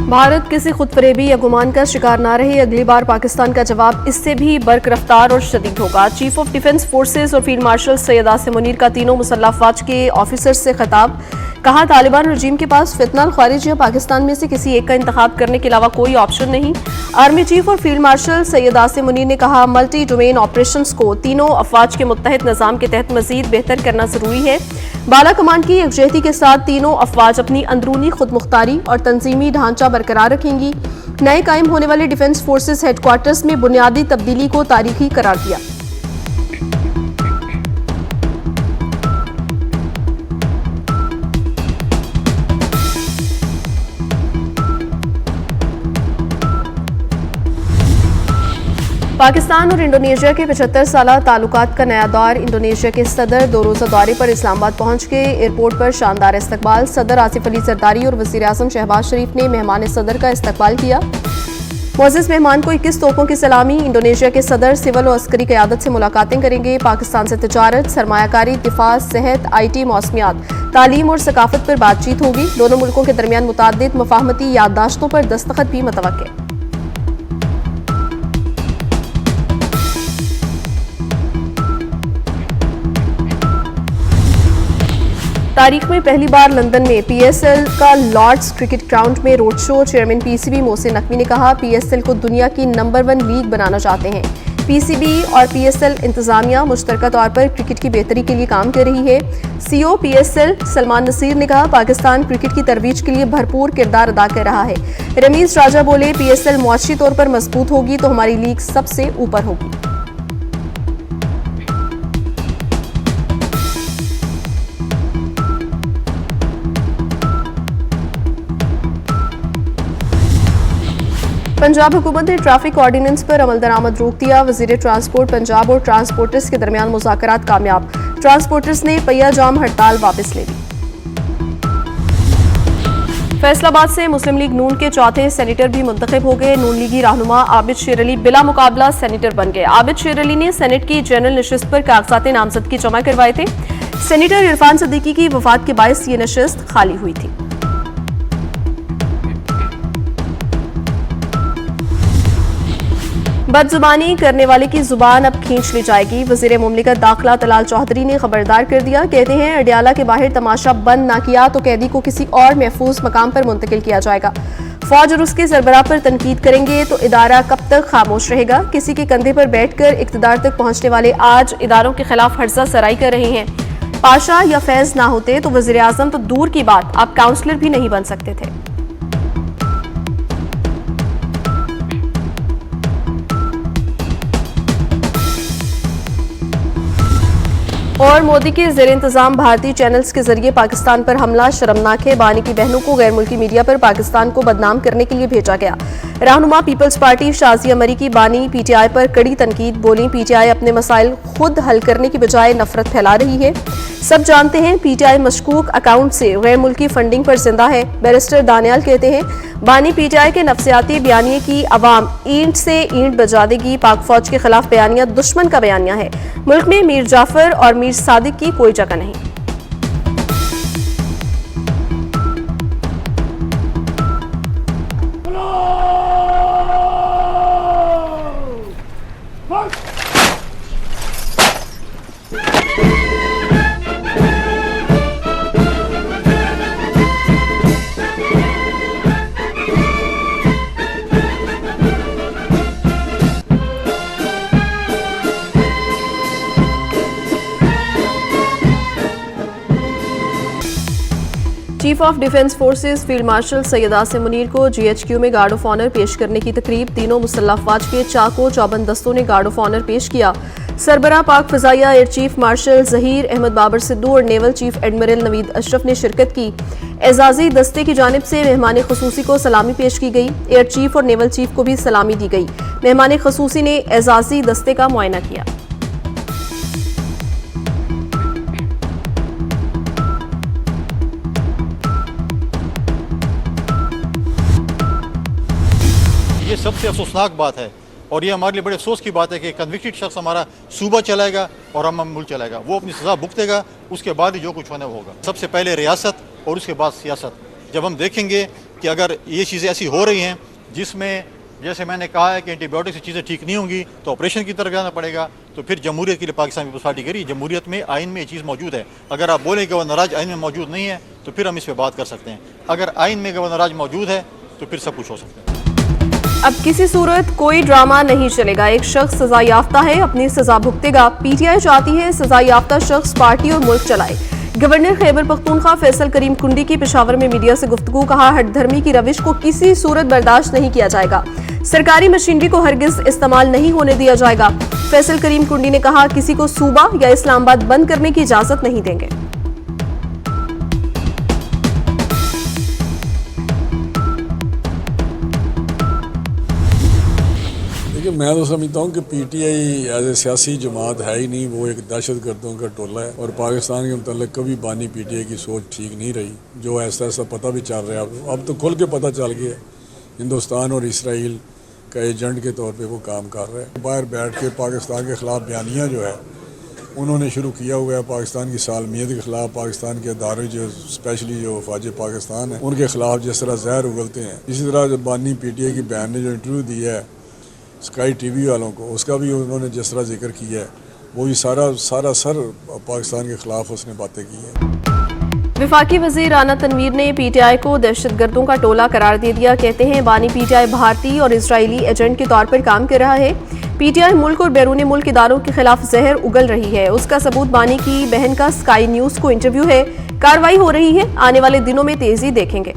भारत किसी खुदफरेबी या गुमान का शिकार ना रहे, अगली बार पाकिस्तान का जवाब इससे भी बर्क रफ्तार और शदीद होगा। चीफ ऑफ डिफेंस फोर्सेज और फील्ड मार्शल सैयद आसिम मुनीर का तीनों मुसल्लह अफवाज के ऑफिसर्स से खिताब। कहा, तालिबान रजीम के पास फितना खारिज या पाकिस्तान में से किसी एक का इंतखाब करने के अलावा कोई ऑप्शन नहीं। आर्मी चीफ और फील्ड मार्शल सैयद आसिम मुनीर ने कहा, मल्टी डोमेन ऑपरेशंस को तीनों अफवाज के मुत्तहिद निज़ाम के तहत मजीद बेहतर करना जरूरी है। बाला कमान की यकजहती के साथ तीनों अफवाज अपनी अंदरूनी खुद मुख्तारी और तंजीमी ढांचा बरकरार रखेंगी। नए कायम होने वाले डिफेंस फोर्सेस हेडक्वार्टर्स में बुनियादी तब्दीली को तारीखी करार दिया। पाकिस्तान और इंडोनेशिया के 75 साला ताल्लुकात का नया दौर। इंडोनेशिया के सदर 2 रोज़ा दौरे पर इस्लामाबाद पहुंच गए। एयरपोर्ट पर शानदार इस्तकबाल। सदर आसिफ अली जरदारी और वज़ीर आज़म शहबाज शरीफ ने मेहमान सदर का इस्तकबाल किया। मोअज़्ज़ज़ मेहमान को 21 तोपों की सलामी। इंडोनेशिया के सदर सिविल और अस्करी क़यादत से मुलाकातें करेंगे। पाकिस्तान से तिजारत, सरमायाकारी, दिफा, सेहत, IT, मौसमियात, तालीम और सकाफत पर बातचीत होगी। दोनों मुल्कों के दरमियान मुताद्दिद मफाहमती याददाश्तों पर दस्तखत भी मुतवक्किल। तारीख में पहली बार लंदन में PSL का लॉर्ड्स क्रिकेट ग्राउंड में road show. Chairman PCB Mohsin Naqvi ने कहा, PSL को दुनिया की नंबर 1 लीग बनाना चाहते हैं। PCB और PSL इंतजामिया मुश्तरका तौर पर क्रिकेट की बेहतरी के लिए काम कर रही है। CEO PSL सलमान नसीर ने कहा, पाकिस्तान क्रिकेट की तरवीज के लिए भरपूर किरदार अदा कर रहा है। रमीज राजा बोले, PSL मुआशी तौर पर मजबूत होगी तो हमारी लीग सबसे ऊपर होगी। पंजाब हुकूमत ने ट्रैफिक ऑर्डिनेंस पर अमल दरामद रोक दिया। वजीर ट्रांसपोर्ट पंजाब और ट्रांसपोर्टर्स के दरमियान मुज़ाकरात कामयाब। ट्रांसपोर्टर्स ने पहिया जाम हड़ताल वापस ले ली। फैसलाबाद से मुस्लिम लीग नून के चौथे सेनेटर भी मुंतखब हो गए। नून लीगी रहनुमा आबिद शेर अली बिला मुकाबला सेनेटर बन गए। आबिद शेर अली ने सेनेट की जनरल नशिस्त पर कागजात नामजदगी जमा करवाए थे। सेनेटर इरफान सदीकी की वफात के बायस ये नशिस्त खाली हुई थी। बदजुबानी करने वाले की जुबान अब खींच ली जाएगी। वजीर मुमलिकत दाखिला तलाल चौधरी ने खबरदार कर दिया। कहते हैं, अडियाला के बाहर तमाशा बंद ना किया तो कैदी को किसी और महफूज मकाम पर मुंतकिल किया जाएगा। फौज और उसके सरबराह पर तनकीद करेंगे तो इदारा कब तक खामोश रहेगा। किसी के कंधे पर बैठकर इक्तदार तक पहुंचने वाले आज इदारों के खिलाफ हर्जा सराई कर रहे हैं। पाशा या फैज ना होते तो वजीर आजम तो दूर की बात, आप काउंसलर भी नहीं बन सकते थे। और मोदी के ज़ेर इंतजाम भारतीय चैनल्स के जरिए पाकिस्तान पर हमला शर्मनाक है। बानी की बहनों को गैर मुल्की मीडिया पर पाकिस्तान को बदनाम करने के लिए भेजा गया। रहनुमा पीपल्स पार्टी शाजिया मरी की बानी PTI पर कड़ी तनकीद। बोली, PTI अपने मसाइल खुद हल करने की बजाय नफरत फैला रही है। सब जानते हैं PTI मशकूक अकाउंट से गैर मुल्की फंडिंग पर जिंदा है। बैरिस्टर दानियाल कहते हैं, बानी PTI के नफ्सियाती बयानिए की अवाम ईंट से ईंट बजा देगी। पाक फौज के खिलाफ बयानिया दुश्मन का बयानिया है। मुल्क में मीर जाफर और मीर सादिक की कोई जगह नहीं। Chief of defence forces field marshal Syed Asim Munir को GHQ में गार्ड ऑफ ऑनर पेश करने की तकरीब। तीनों मुसल्लह अफवाज के चाको चौबंद दस्तों ने गार्ड ऑफ ऑनर पेश किया। सरबराह पाक फिजाइया air chief marshal Zaheer Ahmed Babar Sidhu और naval chief admiral Naveed Ashraf ने शिरकत की। एजाजी दस्ते की जानिब से मेहमान खसूसी को सलामी पेश की गई। एयर चीफ और नेवल चीफ को भी सलामी दी गई। मेहमान खसूसी ने एजाजी दस्ते का मुआयना किया। ये सबसे अफसोसनाक बात है और ये हमारे लिए बड़े अफसोस की बात है कि कन्विक्टेड शख्स हमारा सूबा चलाएगा और हम मुल्क चलाएगा। वो अपनी सज़ा भुगतेगा, उसके बाद ही जो कुछ होना वो होगा। सबसे पहले रियासत और उसके बाद सियासत। जब हम देखेंगे कि अगर ये चीज़ें ऐसी हो रही हैं जिसमें जैसे मैंने कहा है कि एंटीबायोटिक से चीज़ें ठीक नहीं होंगी तो ऑपरेशन की तरफ जाना पड़ेगा, तो फिर जमहूरियत के लिए पाकिस्तान पीपल्स पार्टी करी। जमहूरियत में आइन में ये चीज़ मौजूद है। अगर आप बोलें कि गवर्नर आइन में मौजूद नहीं है तो फिर हम इस पर बात कर सकते हैं। अगर आइन में गवर्नर मौजूद है तो फिर सब कुछ हो सकता है। अब किसी सूरत कोई ड्रामा नहीं चलेगा। एक शख्स सजा याफ्ता है, अपनी सजा भुगतेगा। पीटीआई चाहती है सजा याफ्ता शख्स पार्टी और मुल्क चलाए। गवर्नर खैबर पख्तूनख्वा फैसल करीम कुंडी की पेशावर में मीडिया से गुफ्तगू। कहा, हठधर्मी की रविश को किसी सूरत बर्दाश्त नहीं किया जाएगा। सरकारी मशीनरी को हरगिज इस्तेमाल नहीं होने दिया जाएगा। फैसल करीम कुंडी ने कहा, किसी को सूबा या इस्लामाबाद बंद करने की इजाजत नहीं देंगे। मैं तो समझता हूँ कि पीटीआई एज ए सियासी जमात है ही नहीं, वो एक दहशत गर्दों का टोला है। और पाकिस्तान के मतलब कभी बानी पीटीआई की सोच ठीक नहीं रही, जो ऐसा ऐसा पता भी चल रहा है। अब तो खुल के पता चल गया हिंदुस्तान और इसराइल का एजेंट के तौर पे वो काम कर रहा है। बाहर बैठ के पाकिस्तान के ख़िलाफ़ बयानियाँ जो है उन्होंने शुरू किया हुआ है। पाकिस्तान की सालमियत के ख़िलाफ़, पाकिस्तान के अदारे जो स्पेशली जो फ़ौज पाकिस्तान है उनके ख़िलाफ़ जिस तरह जहर उगलते हैं, इसी तरह बानी पीटीआई की बयान ने जो इंटरव्यू दिया है स्काई टीवी वालों को, उसका भी उन्होंने जिस तरह जिक्र किया है वो भी सारा सर पाकिस्तान के ख़िलाफ़ उसने बातें की हैं। विफाकी वज़ीर राना तनवीर ने पीटीआई को दहशतगर्दों का टोला करार दे दिया। कहते हैं, बानी पीटीआई भारतीय और इजरायली एजेंट के तौर पर काम कर रहा है। पीटीआई मुल्क और बैरून मुल्क इदारों के खिलाफ जहर उगल रही है। उसका सबूत बानी की बहन का स्काई न्यूज़ को इंटरव्यू है। कार्रवाई हो रही है, आने वाले दिनों में तेजी देखेंगे।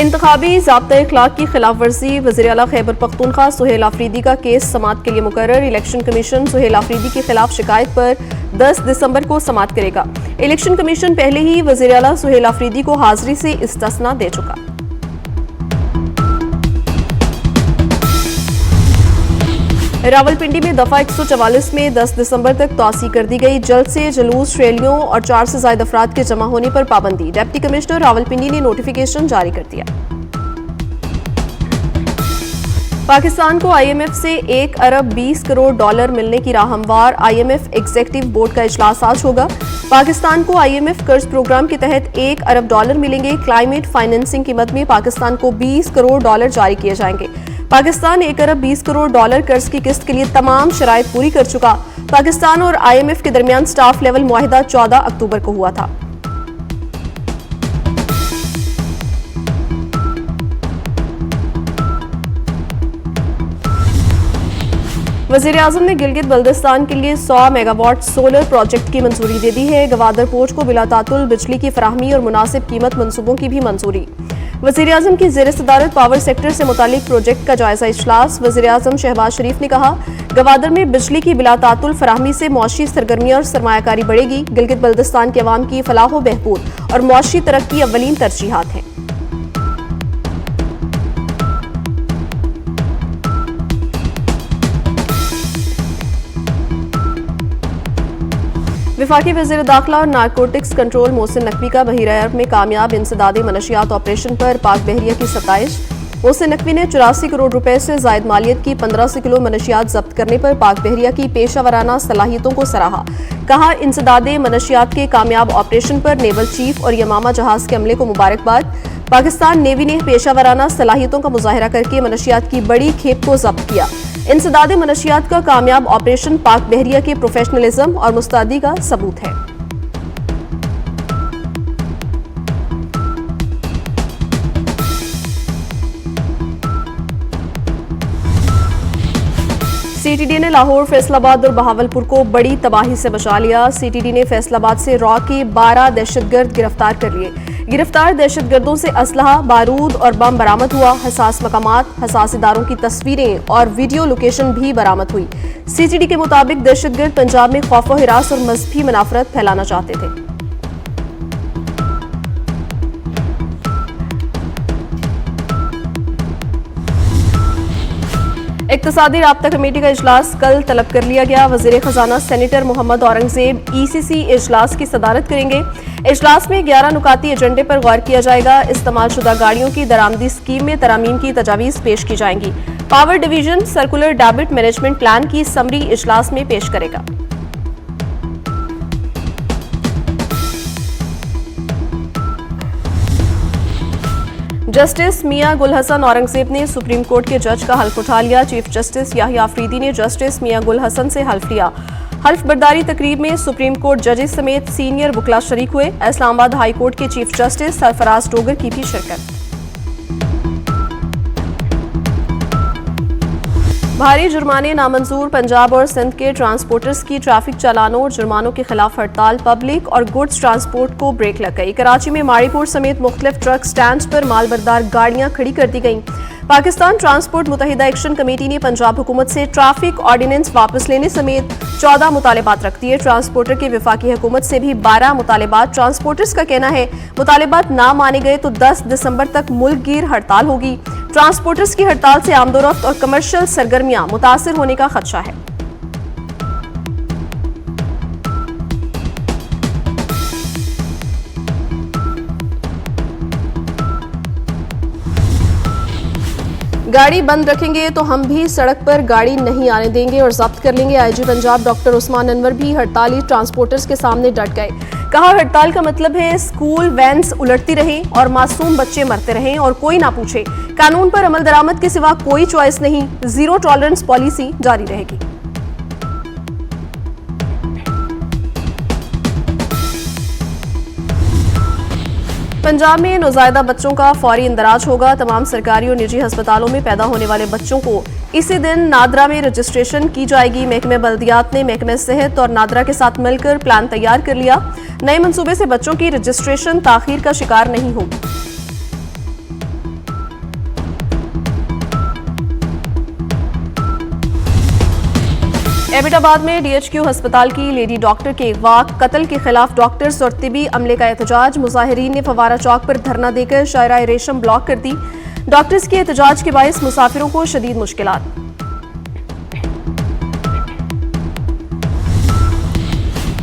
इंतखाबी ज़ाब्ता इखलाक की खिलाफ वर्जी। वज़ीर आला खैबर पख्तूनख्वा सुहेल आफरीदी का केस समाअत के लिए मुकर्रर। इलेक्शन कमीशन सुहेल आफरीदी के खिलाफ शिकायत पर 10 दिसंबर को समाअत करेगा। इलेक्शन कमीशन पहले ही वज़ीर आला सुहेल आफरीदी को हाजिरी से इस्तिस्ना दे चुका। रावलपिंडी में दफा 144 में 10 दिसंबर तक तौसी कर दी गई। जल्द से जुलूस, रैलियों और 4 से ज्यादा अफराद के जमा होने पर पाबंदी। डिप्टी कमिश्नर रावलपिंडी ने नोटिफिकेशन जारी कर दिया। पाकिस्तान को IMF से 1 अरब 20 करोड़ डॉलर मिलने की राह हमवार। IMF एग्जीक्यूटिव बोर्ड का इजलास आज होगा। पाकिस्तान को IMF कर्ज प्रोग्राम के तहत 1 अरब डॉलर मिलेंगे। क्लाइमेट फाइनेंसिंग की मद में पाकिस्तान को 20 करोड़ डॉलर जारी किए जाएंगे। पाकिस्तान 1 अरब 20 करोड़ डॉलर कर्ज की किस्त के लिए तमाम शराइत पूरी कर चुका। पाकिस्तान और IMF के दरमियान स्टाफ लेवल मुआहिदा 14 अक्टूबर को हुआ था। वज़ीर आज़म ने गिलगित बल्दिस्तान के लिए 100 मेगावाट सोलर प्रोजेक्ट की मंजूरी दे दी है। गवादर पोच को बिला तातुल बिजली की फराहमी और मुनासिब कीमत मंसूबों की भी मंजूरी। वज़ीर आज़म की ज़ेर सदारत पावर सेक्टर से मुतालिक प्रोजेक्ट का जायजा इजलास। वज़ीर आज़म शहबाज शरीफ ने कहा, गवादर में बिजली की बिला तातुल फराहमी से मौशी सरगर्मियाँ और सरमायाकारी बढ़ेगी। गिलगित बल्दिस्तान के अवाम की फलाह व बहबूद और मौशी तरक्की अव्वलीन तरजीहात हैं। विफाकी वज़ीर दाखिला और नारकोटिक्स कंट्रोल मोहसिन नकवी का बहीरा अरब में कामयाब इंसदादी मनशियात ऑपरेशन पर पाक बहरिया की सताइश। मोहसिन नकवी ने 84 करोड़ रुपए से जायद मालियत की 1500 किलो मनशियात जब्त करने पर पाक बहरिया की पेशावराना सलाहियतों को सराहा। कहा, इंसदादे मनशियात के कामयाब ऑपरेशन पर नेवल चीफ और यमामा जहाज के अमले को मुबारकबाद। पाकिस्तान नेवी ने पेशावराना सलाहियतों का मुजाहिरा करके मनशियात की बड़ी खेप को जब्त किया। इंसदादे मनशियात का कामयाब ऑपरेशन पाक बहरिया के प्रोफेशनलिज्म और मुस्तैदी का सबूत है। CTD ने लाहौर, फैसलाबाद और बहावलपुर को बड़ी तबाही से बचा लिया। CTD ने फैसलाबाद से रॉ के 12 दहशतगर्द गिरफ्तार कर लिए। गिरफ्तार दहशतगर्दों से असलहा, बारूद और बम बरामद हुआ। हसास मकामात, हसास इदारों की तस्वीरें और वीडियो लोकेशन भी बरामद हुई। CTD के मुताबिक दहशतगर्द पंजाब में खौफ व हिरास और मजहबी मुनाफरत फैलाना चाहते थे। इक्तिसादी राब्ता कमेटी का इजलास कल तलब कर लिया गया। वज़ीर खजाना सेनेटर मोहम्मद औरंगजेब ECC इजलास की सदारत करेंगे। इजलास में 11 नुकाती एजेंडे पर गौर किया जाएगा। इस्तेमाल शुदा गाड़ियों की दरामदी स्कीम में तरमीम की तजावीज़ पेश की जाएंगी। Power division circular debit management plan की समरी इजलास में पेश करेगा। जस्टिस मियां गुल हसन औरंगजेब ने सुप्रीम कोर्ट के जज का हल्फ उठा लिया। चीफ जस्टिस याहिया अफरीदी ने जस्टिस मियां गुल हसन से हल्फ लिया। हल्फ बर्दारी तकरीब में सुप्रीम कोर्ट जजेस समेत सीनियर वकला शरीक हुए। इस्लामाबाद हाई कोर्ट के चीफ जस्टिस सरफराज डोगर की भी शिरकत। भारी जुर्माने नामंजूर, पंजाब और सिंध के ट्रांसपोर्टर्स की ट्रैफिक चालानों और जुर्मानों के खिलाफ हड़ताल। पब्लिक और गुड्स ट्रांसपोर्ट को ब्रेक लग गई। कराची में माड़ीपुर समेत मुख्तलिफ ट्रक स्टैंड पर मालबरदार गाड़ियां खड़ी कर दी गईं। पाकिस्तान ट्रांसपोर्ट मुतहिदा एक्शन कमेटी ने पंजाब हुकूमत से ट्रैफिक ऑर्डिनेंस वापस लेने समेत 14 मुतालिबात रख दिए। ट्रांसपोर्टर की वफाकी हुकूमत से भी 12 मुतालिबात। ट्रांसपोर्टर्स का कहना है मुतालिबात ना माने गए तो 10 दिसंबर तक मुल्क गिर हड़ताल होगी। ट्रांसपोर्टर्स की हड़ताल से आमदोरफ्त और कमर्शियल सरगर्मियां मुतासिर होने का खदशा है। गाड़ी बंद रखेंगे तो हम भी सड़क पर गाड़ी नहीं आने देंगे और जब्त कर लेंगे। आईजी पंजाब डॉक्टर उस्मान अनवर भी हड़ताली ट्रांसपोर्टर्स के सामने डट गए। कहा, हड़ताल का मतलब है स्कूल वैन्स उलटती रहें और मासूम बच्चे मरते रहें और कोई ना पूछे। कानून पर अमल दरामद के सिवा कोई चॉइस नहीं। जीरो टॉलरेंस पॉलिसी जारी रहेगी। पंजाब में नौज़ायदा बच्चों का फौरी इंदराज होगा। तमाम सरकारी और निजी अस्पतालों में पैदा होने वाले बच्चों को इसी दिन नादरा में रजिस्ट्रेशन की जाएगी। महकमे बल्दियात ने महकमे सेहत और नादरा के साथ मिलकर प्लान तैयार कर लिया। नए मंसूबे से बच्चों की रजिस्ट्रेशन ताखीर का शिकार नहीं होगी। एबटाबाद में डीएचक्यू अस्पताल की लेडी डॉक्टर के अगवा, कत्ल के खिलाफ डॉक्टर्स और तिबी अमले का एहतजाज। मुजाहिरीन ने फवारा चौक पर धरना देकर शायरा रेशम ब्लॉक कर दी। डॉक्टर्स के एहतजाज के बायस मुसाफिरों को शदीद मुश्किलात।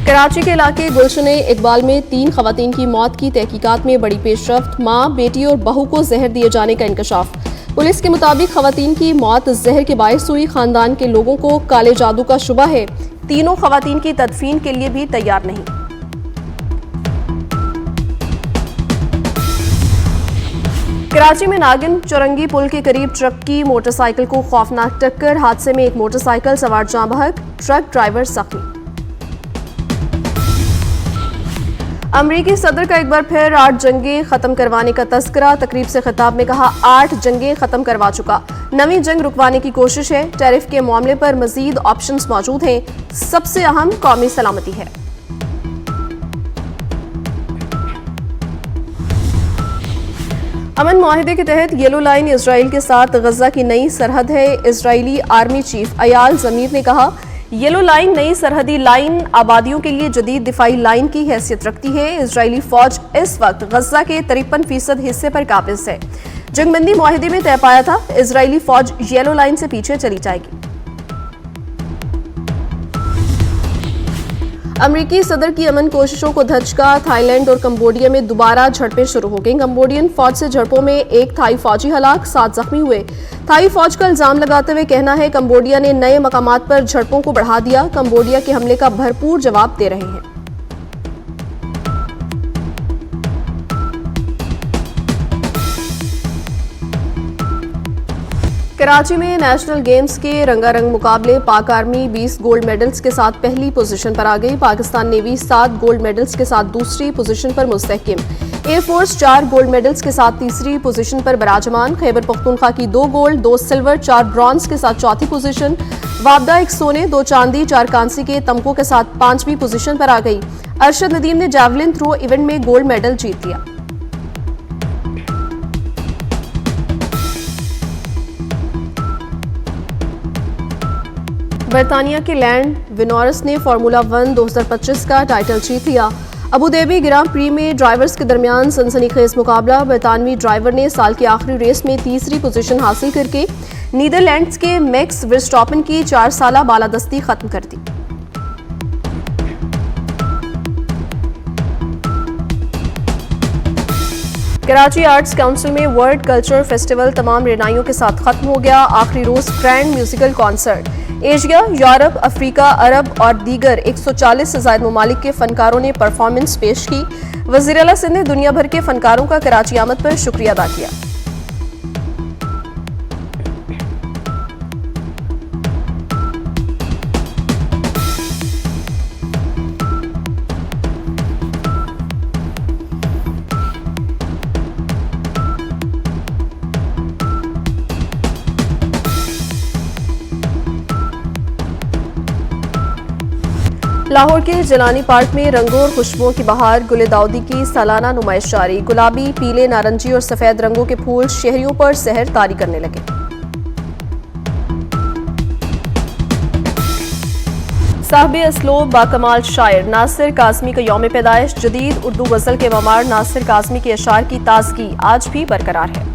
कराची के इलाके गुलशन इकबाल में 3 खवातीन की मौत की तहकीकात में बड़ी पेशरफ्त। मां, बेटी और बहू को जहर दिए जाने का इंकशाफ। पुलिस के मुताबिक खवातीन की मौत जहर के बायस हुई। खानदान के लोगों को काले जादू का शुबा है। तीनों खवातीन की तदफीन के लिए भी तैयार नहीं। कराची में नागिन चौरंगी पुल के करीब ट्रक की मोटरसाइकिल को खौफनाक टक्कर। हादसे में एक मोटरसाइकिल सवार जाँ बहक, ट्रक ड्राइवर जख्मी। अमरीकी सदर का एक बार फिर 8 जंगें खत्म करवाने का तस्करा। तकरीब से खिताब में कहा, 8 जंगें खत्म करवा चुका, नवी जंग रुकवाने की कोशिश है। टैरिफ के मामले पर मजीद ऑप्शंस मौजूद हैं। सबसे अहम कौमी सलामती है। अमन माहिदे के तहत येलो लाइन इसराइल के साथ गजा की नई सरहद है। इजरायली आर्मी चीफ अयाल जमीर ने कहा, येलो लाइन नई सरहदी लाइन आबादियों के लिए जदीद दिफाई लाइन की हैसियत रखती है। इजरायली फौज इस वक्त गजा के 53% हिस्से पर काबिज है। जंगबंदी मुआहिदे में तय पाया था इजरायली फौज येलो लाइन से पीछे चली जाएगी। अमरीकी सदर की अमन कोशिशों को धचका। थाईलैंड और कंबोडिया में दोबारा झड़पें शुरू हो गई। कंबोडियन फौज से झड़पों में एक थाई फौजी हलाक, 7 जख्मी हुए। थाई फौज का इल्जाम लगाते हुए कहना है कंबोडिया ने नए मकामात पर झड़पों को बढ़ा दिया। कंबोडिया के हमले का भरपूर जवाब दे रहे हैं। कराची में नेशनल गेम्स के रंगारंग मुकाबले। पाक आर्मी 20 गोल्ड मेडल्स के साथ पहली पोजीशन पर आ गई। पाकिस्तान नेवी 7 गोल्ड मेडल्स के साथ दूसरी पोजीशन पर मुस्तहकिम। एयरफोर्स 4 गोल्ड मेडल्स के साथ तीसरी पोजीशन पर बराजमान। खैबर पख्तूनख्वा की 2 गोल्ड, 2 सिल्वर, 4 ब्रॉन्ज के साथ चौथी पोजीशन। वाबदा 1 सोने, 2 चांदी, 4 कांसी के तमकों के साथ 5वीं पोजीशन पर आ गई। अरशद नदीम ने जैवलिन थ्रो इवेंट में गोल्ड मेडल जीत लिया। बरतानिया के लैंड विनोरस ने फार्मूला 1 2025 का टाइटल जीत लिया। अबू धाबी ग्रां प्री में ड्राइवर्स के दरमियान सनसनीखेज मुकाबला। बरतानवी ड्राइवर ने साल की आखिरी रेस में तीसरी पोजीशन हासिल करके नीदरलैंड्स के मैक्स वर्स्टॉपन की 4 साला बालादस्ती खत्म कर दी। कराची आर्ट्स काउंसिल में वर्ल्ड कल्चर फेस्टिवल तमाम रेनाइयों के साथ खत्म हो गया। आखिरी रोज grand musical concert. Asia, Europe, Africa, Arab और दीगर 140 से ज्यादा ममालिक के फनकारों ने परफॉर्मेंस पेश की। वज़ीर आला सिंध ने दुनिया भर के फनकारों का कराची आमद पर शुक्रिया अदा किया। लाहौर के जिलानी पार्क में रंगों और खुशबुओं की बहार गुल दाऊदी की सालाना नुमाइश जारी। गुलाबी, पीले, नारंगी और सफेद रंगों के फूल शहरियों पर सहर तारी करने लगे। साहिब असलोब बाकमाल शायर नासिर काज़मी का यौम पैदाइश। जदीद उर्दू गज़ल के ममार नासिर काज़मी के अशार की ताजगी आज भी बरकरार है।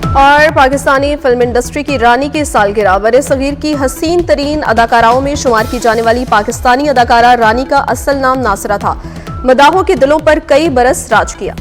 और पाकिस्तानी फिल्म इंडस्ट्री की रानी की सालगिरह। बर-ए-सगीर की हसीन तरीन अदाकाराओं में शुमार की जाने वाली पाकिस्तानी अदाकारा रानी का असल नाम नासिरा था। मदाहों के दिलों पर कई बरस राज किया।